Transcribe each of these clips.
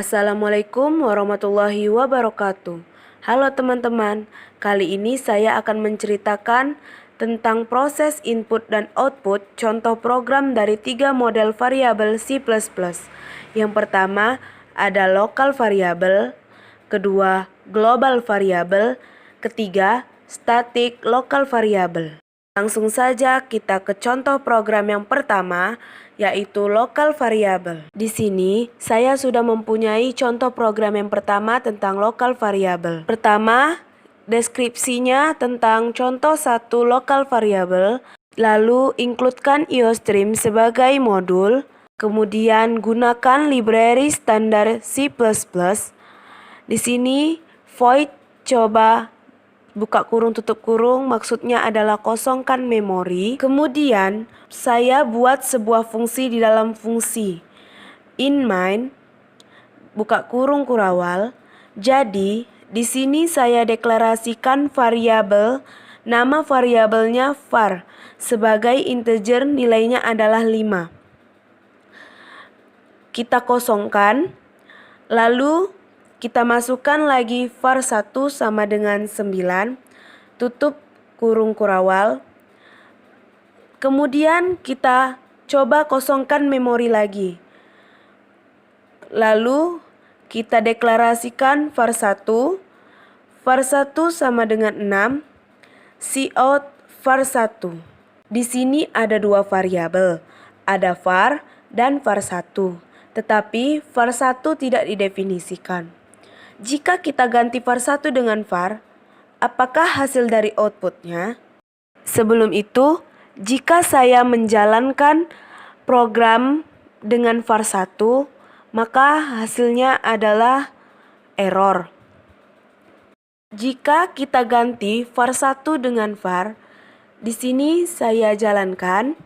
Assalamualaikum warahmatullahi wabarakatuh. Halo teman-teman, kali ini saya akan menceritakan tentang proses input dan output contoh program dari 3 model variabel C++. Yang pertama ada local variable, kedua global variable, ketiga static local variable. Langsung saja kita ke contoh program yang pertama, yaitu local variable. Di sini saya sudah mempunyai contoh program yang pertama tentang local variable. Pertama, deskripsinya tentang contoh satu local variable, lalu includekan IOStream sebagai modul, kemudian gunakan library standar C++. Di sini void coba buka kurung tutup kurung maksudnya adalah kosongkan memori. Kemudian saya buat sebuah fungsi di dalam fungsi in main buka kurung kurawal. Jadi di sini saya deklarasikan variabel, nama variabelnya var sebagai integer, nilainya adalah 5. Kita kosongkan, lalu kita masukkan lagi var 1 sama dengan 9, tutup kurung kurawal. Kemudian kita coba kosongkan memori lagi. Lalu kita deklarasikan var 1 sama dengan 6, cout var 1. Di sini ada dua variabel, ada var dan var 1. Tetapi var 1 tidak didefinisikan. Jika kita ganti var 1 dengan var, apakah hasil dari outputnya? Sebelum itu, jika saya menjalankan program dengan var 1, maka hasilnya adalah error. Jika kita ganti var 1 dengan var, di sini saya jalankan,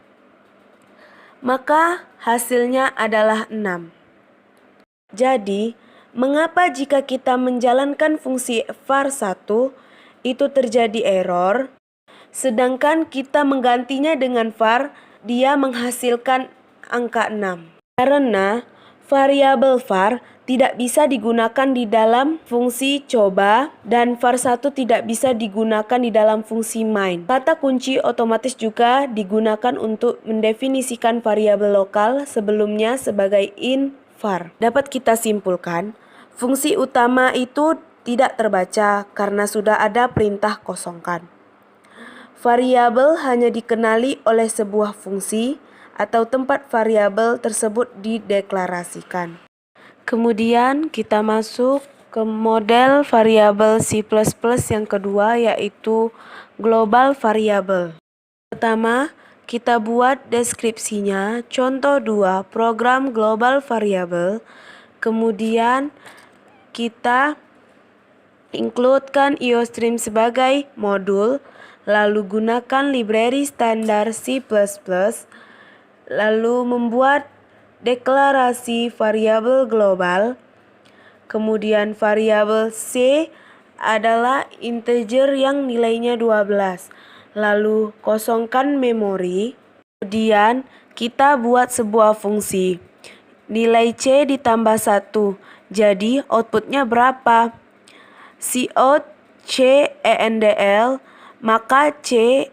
maka hasilnya adalah 6. Jadi, mengapa jika kita menjalankan fungsi var 1 itu terjadi error, sedangkan kita menggantinya dengan var, dia menghasilkan angka 6? Karena variabel var tidak bisa digunakan di dalam fungsi coba dan var 1 tidak bisa digunakan di dalam fungsi main. Kata kunci otomatis juga digunakan untuk mendefinisikan variabel lokal sebelumnya sebagai int var. Dapat kita simpulkan, fungsi utama itu tidak terbaca karena sudah ada perintah kosongkan. Variabel hanya dikenali oleh sebuah fungsi atau tempat variabel tersebut dideklarasikan. Kemudian kita masuk ke model variabel C++ yang kedua, yaitu global variable. Pertama, kita buat deskripsinya, contoh 2 program global variable. Kemudian kita includekan IOStream sebagai modul, lalu gunakan library standar C++, lalu membuat deklarasi variabel global. Kemudian variabel C adalah integer yang nilainya 12. Lalu kosongkan memori. Kemudian kita buat sebuah fungsi. Nilai C ditambah 1. Jadi outputnya berapa? Cout C ENDL, maka C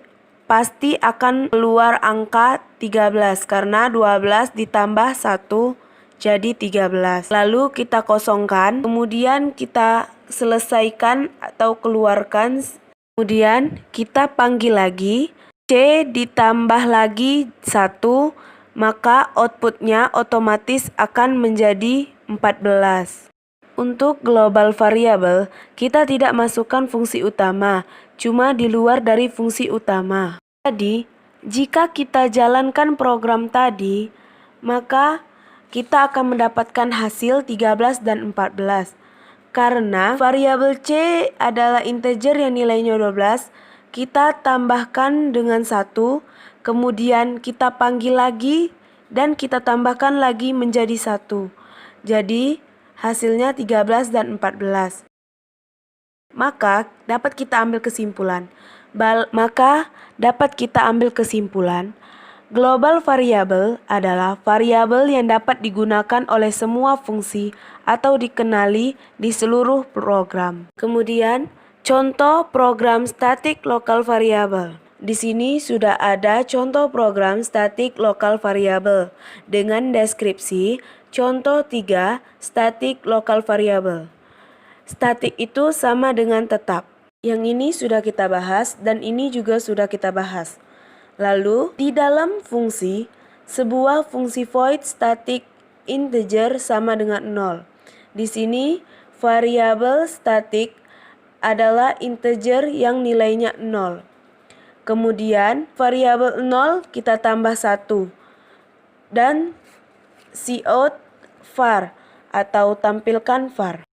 pasti akan keluar angka 13 karena 12 ditambah 1 jadi 13. Lalu kita kosongkan, kemudian kita selesaikan atau keluarkan. Kemudian kita panggil lagi, C ditambah lagi 1, maka outputnya otomatis akan menjadi 14. Untuk global variable, kita tidak masukkan fungsi utama, cuma di luar dari fungsi utama. Jadi, jika kita jalankan program tadi, maka kita akan mendapatkan hasil 13 dan 14. Karena variabel C adalah integer yang nilainya 12, kita tambahkan dengan 1, kemudian kita panggil lagi, dan kita tambahkan lagi menjadi 1. Jadi, hasilnya 13 dan 14. Maka dapat kita ambil kesimpulan Global variable adalah variabel yang dapat digunakan oleh semua fungsi atau dikenali di seluruh program. Kemudian, contoh program static local variable. Di sini sudah ada contoh program static local variable dengan deskripsi contoh 3 static local variable. Static itu sama dengan tetap. Yang ini sudah kita bahas dan ini juga sudah kita bahas. Lalu, di dalam fungsi, sebuah fungsi void static integer sama dengan 0. Di sini, variabel static adalah integer yang nilainya 0. Kemudian, variabel 0 kita tambah 1. Dan cout var atau tampilkan var.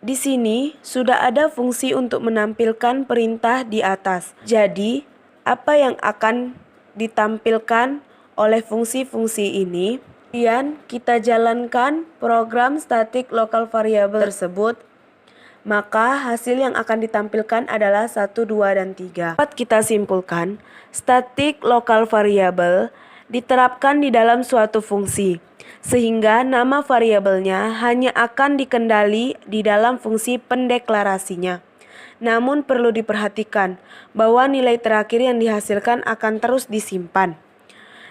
Di sini, sudah ada fungsi untuk menampilkan perintah di atas. Jadi, apa yang akan ditampilkan oleh fungsi-fungsi ini. Kemudian kita jalankan program static local variable tersebut, maka hasil yang akan ditampilkan adalah 1, 2, dan 3. Dapat kita simpulkan, static local variable diterapkan di dalam suatu fungsi, sehingga nama variabelnya hanya akan dikendali di dalam fungsi pendeklarasinya. Namun perlu diperhatikan bahwa nilai terakhir yang dihasilkan akan terus disimpan.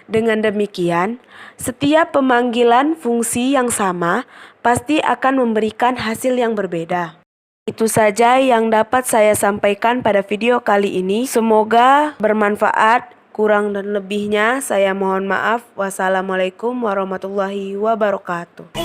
Dengan demikian, setiap pemanggilan fungsi yang sama pasti akan memberikan hasil yang berbeda. Itu saja yang dapat saya sampaikan pada video kali ini. Semoga bermanfaat. Kurang dan lebihnya saya mohon maaf. Wassalamualaikum warahmatullahi wabarakatuh.